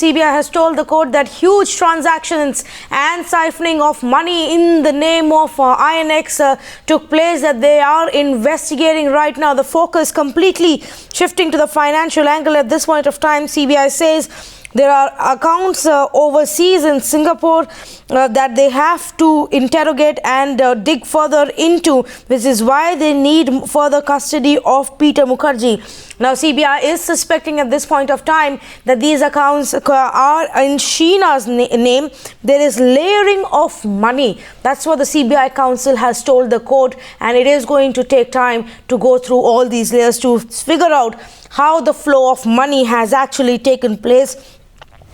CBI has told the court that huge transactions and siphoning of money in the name of INX took place, that they are investigating right now. The focus completely shifting to the financial angle at this point of time. CBI says there are accounts overseas in Singapore that they have to interrogate and dig further into, which is why they need further custody of Peter Mukherjee. Now, CBI is suspecting at this point of time that these accounts are in Sheena's name. There is layering of money. That's what the CBI counsel has told the court, and it is going to take time to go through all these layers to figure out how the flow of money has actually taken place.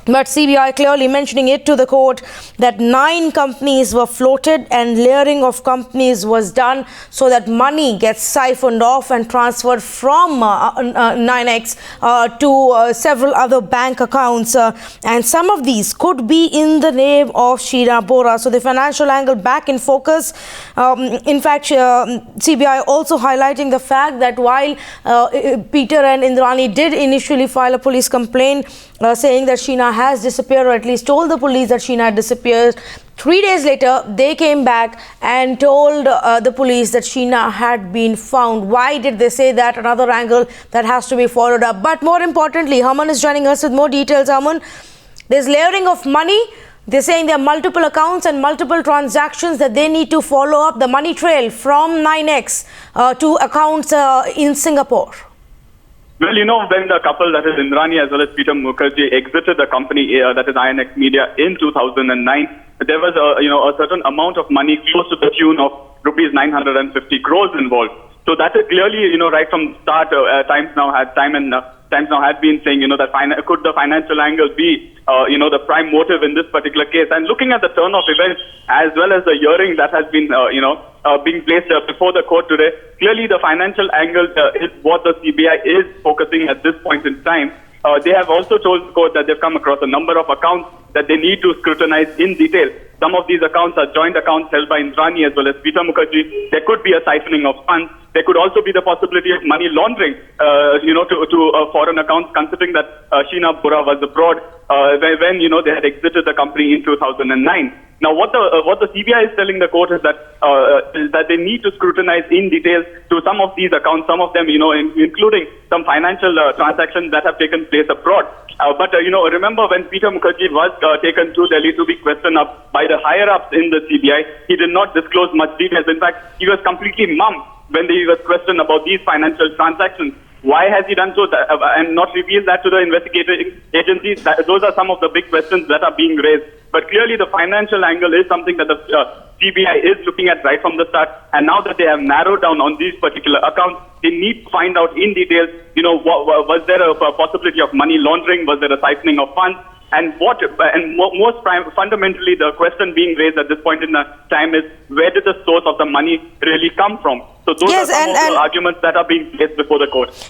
But CBI clearly mentioning it to the court that 9 companies were floated and layering of companies was done so that money gets siphoned off and transferred from 9X to several other bank accounts. And some of these could be in the name of Sheena Bora. So the financial angle back in focus. In fact, CBI also highlighting the fact that while Peter and Indrani did initially file a police complaint saying that Sheena has disappeared, or at least told the police that Sheena had disappeared, 3 days later they came back and told the police that Sheena had been found. Why did they say that? Another angle that has to be followed up. But more importantly, Haman is joining us with more details. Haman, there's layering of money. They're saying there are multiple accounts and multiple transactions that they need to follow up the money trail from 9X to accounts in Singapore. Well, when the couple, that is Indrani as well as Peter Mukherjee, exited the company, that is INX Media, in 2009, there was a certain amount of money close to the tune of rupees 950 crores involved. So that is clearly, right from the start, Times Now had been saying, that could the financial angle be, the prime motive in this particular case. And looking at the turn of events as well as the hearing that has been, being placed before the court today, clearly the financial angle is what the CBI is focusing at this point in time. They have also told the court that they've come across a number of accounts that they need to scrutinize in detail. Some of these accounts are joint accounts held by Indrani as well as Peter Mukherjee. There could be a siphoning of funds. There could also be the possibility of money laundering, to foreign accounts, considering that Sheena Bora was abroad when they had exited the company in 2009. Now, what the CBI is telling the court is that they need to scrutinize in detail to some of these accounts, some of them, including some financial transactions that have taken place abroad. But remember when Peter Mukherjee was taken to Delhi to be questioned up by the higher-ups in the CBI, he did not disclose much details. In fact, he was completely mum when he was questioned about these financial transactions. Why has he done so and not revealed that to the investigating agencies? Those are some of the big questions that are being raised. But clearly the financial angle is something that the CBI is looking at right from the start. And now that they have narrowed down on these particular accounts, they need to find out in detail, was there a possibility of money laundering? Was there a siphoning of funds? And fundamentally, the question being raised at this point in time is, where did the source of the money really come from? So those are some of the arguments that are being placed before the court.